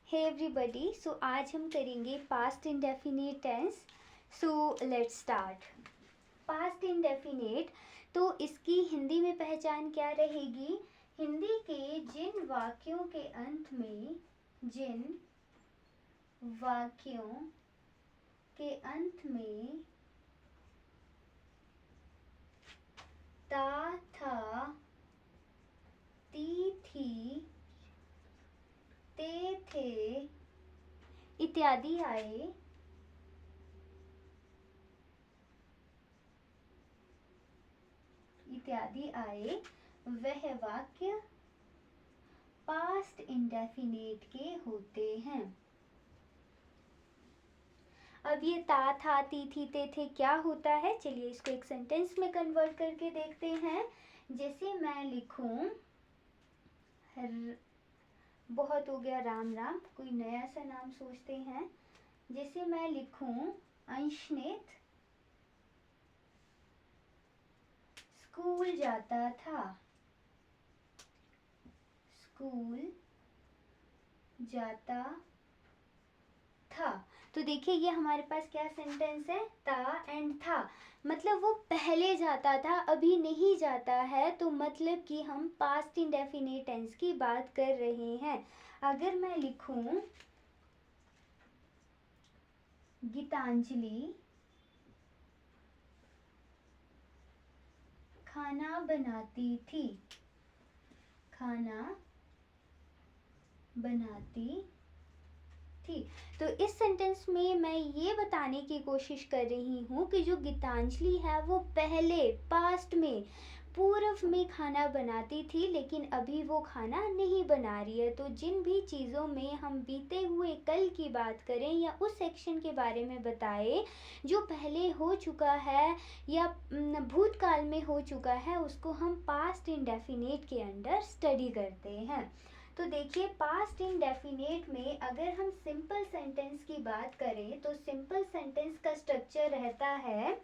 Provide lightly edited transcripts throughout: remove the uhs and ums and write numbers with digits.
Hey everybody, सो आज हम करेंगे past indefinite tense. So let's start. Past indefinite, तो इसकी हिंदी में पहचान क्या रहेगी? हिंदी के जिन वाक्यों के अंत में ता था, ती थी, ते थे इत्यादि आए, वह वाक्य पास्ट इंडेफिनिट के होते हैं। अब ये ता था, ती थी, ते थे क्या होता है, चलिए इसको एक सेंटेंस में कन्वर्ट करके देखते हैं। जैसे मैं लिखूं, बहुत हो गया राम राम, कोई नया सा नाम सोचते हैं। जैसे मैं लिखूं, अंशनित स्कूल जाता था, तो देखिए ये हमारे पास क्या सेंटेंस है, ता एंड था। मतलब वो पहले जाता था, अभी नहीं जाता है, तो मतलब कि हम पास्ट इंडेफिनिट टेंस की बात कर रहे हैं। अगर मैं लिखूं, गीतांजलि खाना बनाती थी, तो इस सेंटेंस में मैं ये बताने की कोशिश कर रही हूँ कि जो गीतांजलि है वो पहले पास्ट में, पूर्व में खाना बनाती थी, लेकिन अभी वो खाना नहीं बना रही है। तो जिन भी चीज़ों में हम बीते हुए कल की बात करें या उस सेक्शन के बारे में बताएं जो पहले हो चुका है या भूतकाल में हो चुका है, उसको हम पास्ट इंडेफिनिट के अंडर स्टडी करते हैं। तो देखिए पास्ट इंडेफिनिट में अगर हम सिंपल सेंटेंस की बात करें तो सिंपल सेंटेंस का स्ट्रक्चर रहता है,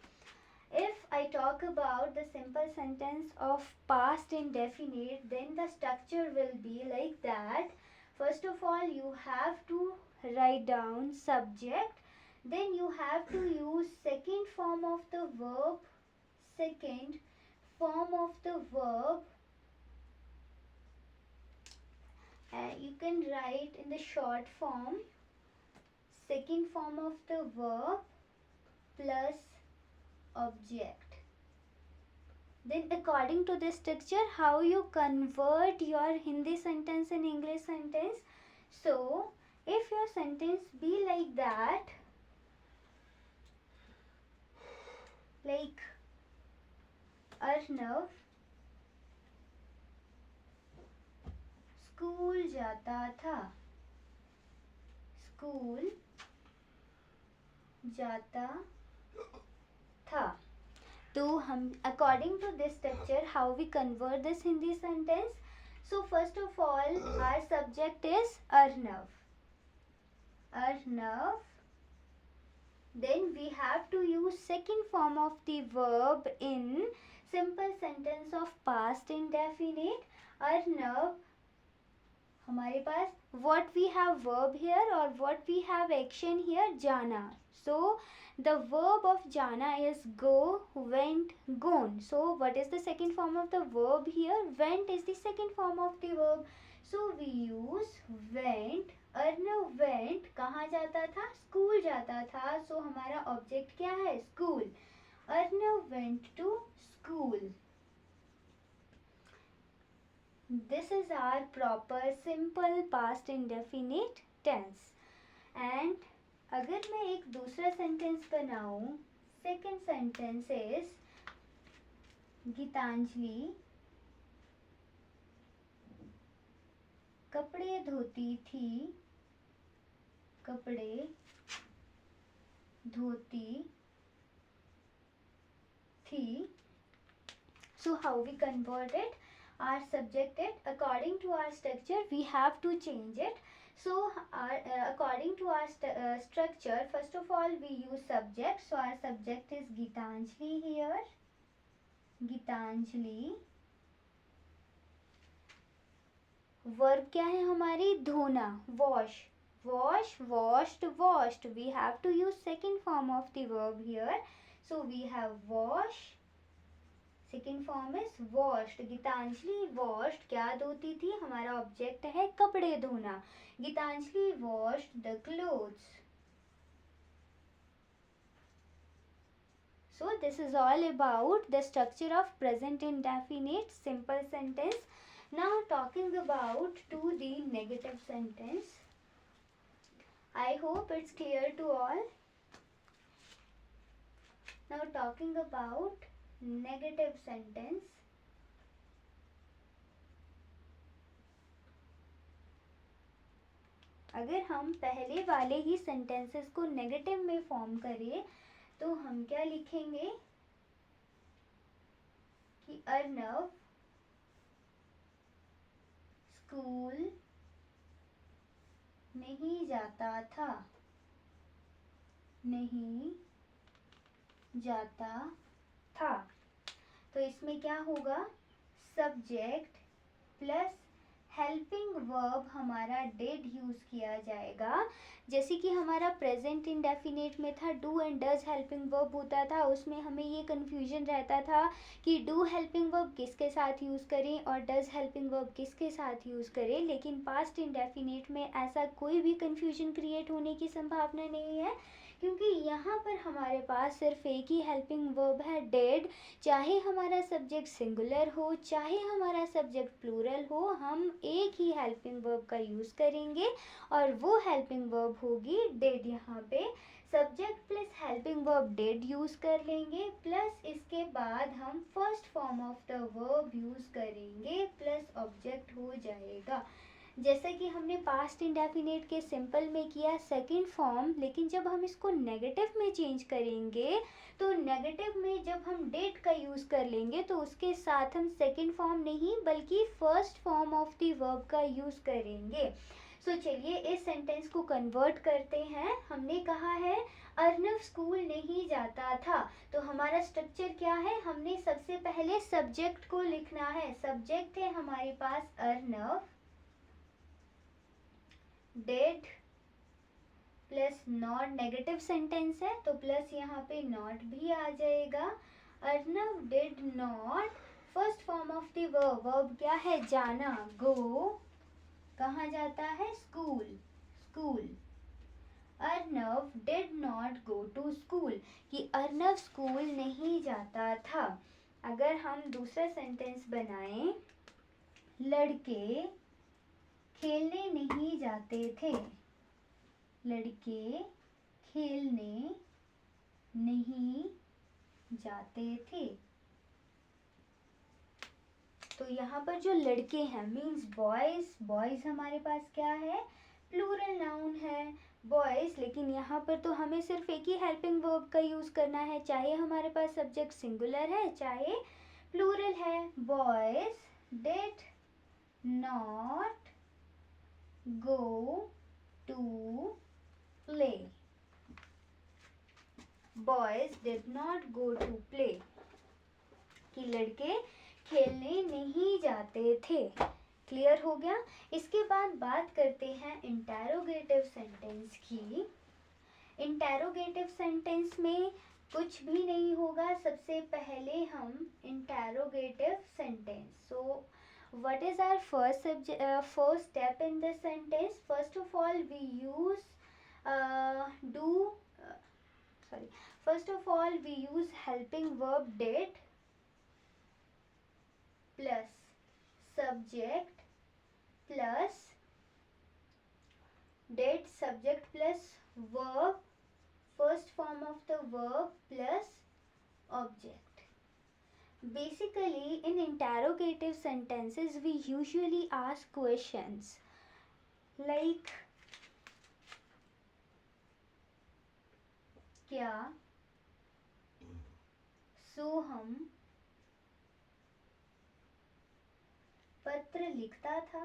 if I talk about the simple sentence of past indefinite, then the structure will be like that. First of all, you have to write down subject, then you have to use second form of the verb. You can write in the short form second form of the verb plus object. Then according to this structure, how you convert your Hindi sentence in English sentence? So if your sentence be like that, like Arnav school जाता था, तो हम according to this structure how we convert this Hindi sentence? So first of all, our subject is Arnav. Then we have to use second form of the verb in simple sentence of past indefinite. Arnav, हमारे पास what we have verb here or what we have action here, जाना. So the verb of जाना is go, went, gone. So what is the second form of the verb here? Went is the second form of the verb. So we use went. Arnav went, कहाँ जाता था? School जाता था. So हमारा object क्या है? School. Arnav went to school. This is our proper simple past indefinite tense. And अगर मैं एक दूसरा सेंटेंस बनाऊं, सेकेंड सेंटेंस इज गीतांजलि कपड़े धोती थी, So how we convert it? Our subject it according to our structure we have to change it. So according to our structure, first of all we use subject. So our subject is Gitanjali here. Gitanjali. Verb क्या है हमारी? धोना, wash. wash, washed, washed. We have to use second form of the verb here. So we have wash. Second form is washed. Gitanjali washed क्या धोती थी? हमारा object है कपड़े धोना. Gitanjali washed the clothes. So this is all about the structure of present indefinite simple sentence. Now talking about to the negative sentence. I hope it's clear to all. Now talking about negative sentence. अगर हम पहले वाले ही sentences को negative में form करें तो हम क्या लिखेंगे कि अर्नव स्कूल नहीं जाता था. नहीं जाता था. तो इसमें क्या होगा? सब्जेक्ट प्लस हेल्पिंग वर्ब हमारा डिड यूज किया जाएगा. जैसे कि हमारा प्रेजेंट इंडेफिनेट में था do and does helping verb होता था. उसमें हमें ये कन्फ्यूजन रहता था कि डू हेल्पिंग वर्ब किसके साथ यूज़ करें और डज हेल्पिंग वर्ब किसके साथ यूज़ करें. लेकिन पास्ट इंडेफिनेट में ऐसा कोई भी कन्फ्यूजन क्रिएट होने की संभावना नहीं है, क्योंकि यहाँ पर हमारे पास सिर्फ एक ही हेल्पिंग वर्ब है डिड. चाहे हमारा सब्जेक्ट सिंगुलर हो चाहे हमारा सब्जेक्ट प्लूरल हो, हम एक ही हेल्पिंग वर्ब का यूज़ करेंगे और वो हेल्पिंग वर्ब होगी डिड. यहाँ पे subject plus helping verb did use कर लेंगे, प्लस इसके बाद हम first form of the verb use करेंगे प्लस ऑब्जेक्ट हो जाएगा. जैसा कि हमने पास्ट इंडेफिनेट के सिंपल में किया सेकंड फॉर्म, लेकिन जब हम इसको नेगेटिव में चेंज करेंगे तो नेगेटिव में जब हम डेट का यूज़ कर लेंगे तो उसके साथ हम सेकंड फॉर्म नहीं बल्कि first form of the verb का यूज़ करेंगे. सो चलिए इस सेंटेंस को कन्वर्ट करते हैं. हमने कहा है अर्नव स्कूल नहीं जाता था. तो हमारा स्ट्रक्चर क्या है? हमने सबसे पहले सब्जेक्ट को लिखना है. सब्जेक्ट है हमारे पास Arnav, did plus not. Negative sentence है तो प्लस यहाँ पे नॉट भी आ जाएगा. Arnav did not. First form of the verb. Verb क्या है? जाना. गो. कहाँ जाता है? School. School. Arnav did not go to school. कि अर्नव स्कूल नहीं जाता था. अगर हम दूसरा सेंटेंस बनाएं, लड़के खेलने नहीं जाते थे. लड़के खेलने नहीं जाते थे. तो यहाँ पर जो लड़के हैं मीन्स बॉयज. बॉयज हमारे पास क्या है? प्लूरल नाउन है बॉयज. लेकिन यहाँ पर तो हमें सिर्फ एक ही हेल्पिंग वर्ब का यूज करना है, चाहे हमारे पास सब्जेक्ट सिंगुलर है चाहे प्लूरल है. Boys did not go to play. Boys did not go to play. कि लड़के खेलने नहीं जाते थे. क्लियर हो गया. इसके बाद बात करते हैं इंटेरोगेटिव सेंटेंस की. इंटेरोगेटिव सेंटेंस में कुछ भी नहीं होगा. सबसे पहले हम interrogative sentence. So what is our first step in this sentence? First of all we use first of all we use helping verb did plus subject plus did subject plus verb, first form of the verb plus object. Basically, in interrogative sentences, we usually ask questions like क्या सोहम पत्र लिखता था.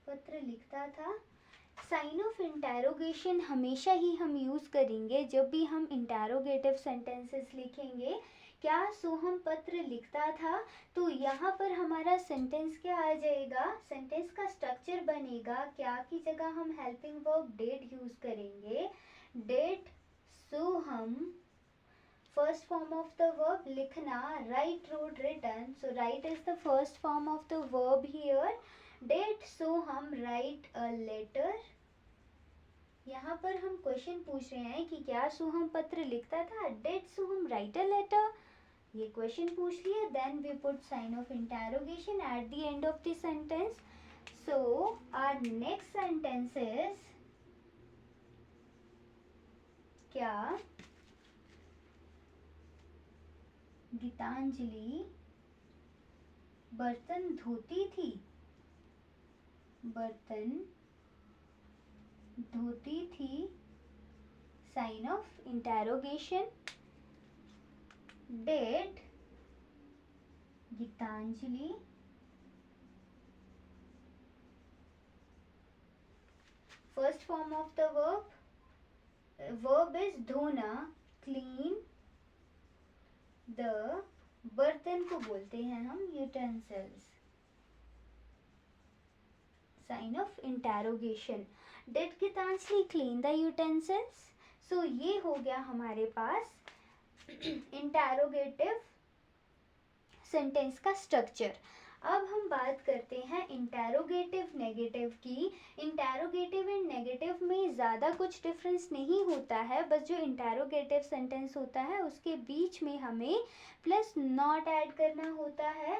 पत्र लिखता था. Sign of interrogation हमेशा ही हम use करेंगे जब भी हम इंटेरोगेटिव सेंटेंसेस लिखेंगे, क्या सोहम पत्र लिखता था। तो यहाँ पर हमारा सेंटेंस क्या आ जाएगा, सेंटेंस का स्ट्रक्चर बनेगा क्या की जगह हम हेल्पिंग वर्ब डेड यूज करेंगे। Dead Soham, first form of the verb likhna, write, wrote, written. So write is the first form of the verb here. Did Soham write a letter? यहाँ पर हम question पूछ रहे हैं कि क्या सोहम पत्र लिखता था। Did Soham write a letter? ये क्वेश्चन पूछ लिया. Then we put sign of interrogation at the end of the sentence. So our next sentence is क्या गीतांजलि बर्तन धोती थी। बर्तन धोती थी, sign of interrogation. Did Gitanjali first form of the verb is धोना, क्लीन द, बर्तन को बोलते हैं हम utensils, sign of interrogation. Did Gitanjali clean the utensils. So ये हो गया हमारे पास इंटेरोगेटिव सेंटेंस का स्ट्रक्चर। अब हम बात करते हैं इंटेरोगेटिव नेगेटिव की। इंटेरोगेटिव एंड नेगेटिव में ज़्यादा कुछ डिफरेंस नहीं होता है, बस जो इंटेरोगेटिव सेंटेंस होता है उसके बीच में हमें प्लस नॉट ऐड करना होता है।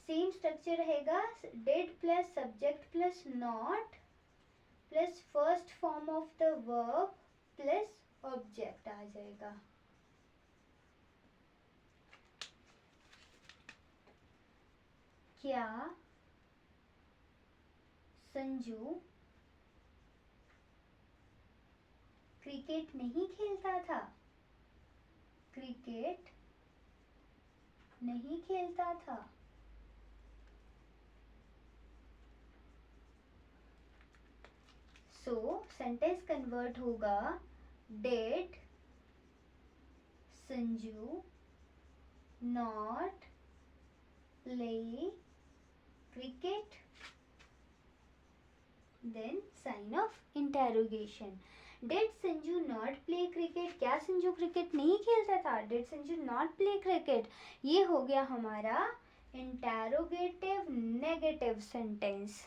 सेम स्ट्रक्चर रहेगा, did plus subject plus not plus first form of the verb plus object आ जाएगा। क्या संजू क्रिकेट नहीं खेलता था। क्रिकेट नहीं खेलता था। सो सेंटेंस कन्वर्ट होगा, did Sanju not play cricket, then sign of interrogation. Did Sanju not play cricket? क्या संजू क्रिकेट नहीं खेलता था। Did Sanju not play cricket? ये हो गया हमारा interrogative negative sentence।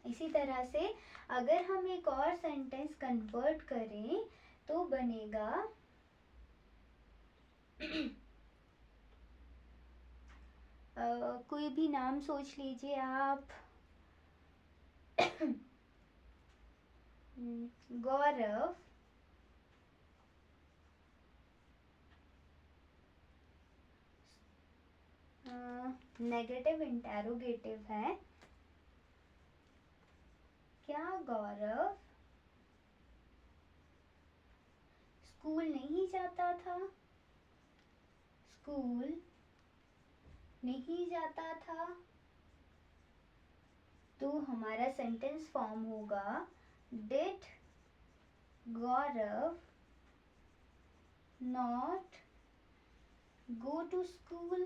इसी तरह से अगर हम एक और सेंटेंस कन्वर्ट करें तो बनेगा कोई भी नाम सोच लीजिए आप। गौरव नेगेटिव इंटेरोगेटिव है। क्या गौरव स्कूल नहीं जाता था। स्कूल नहीं जाता था। तो हमारा सेंटेंस फॉर्म होगा, did Gaurav not go to school.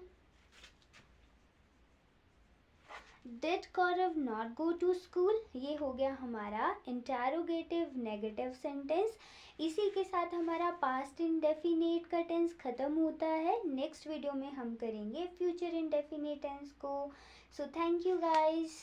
Did Gaurav not go to school, ये हो गया हमारा इंटेरोगेटिव नेगेटिव सेंटेंस। इसी के साथ हमारा पास्ट इंडेफिनेट का टेंस खत्म होता है। नेक्स्ट वीडियो में हम करेंगे फ्यूचर इंडेफिनेट टेंस को। So thank you guys.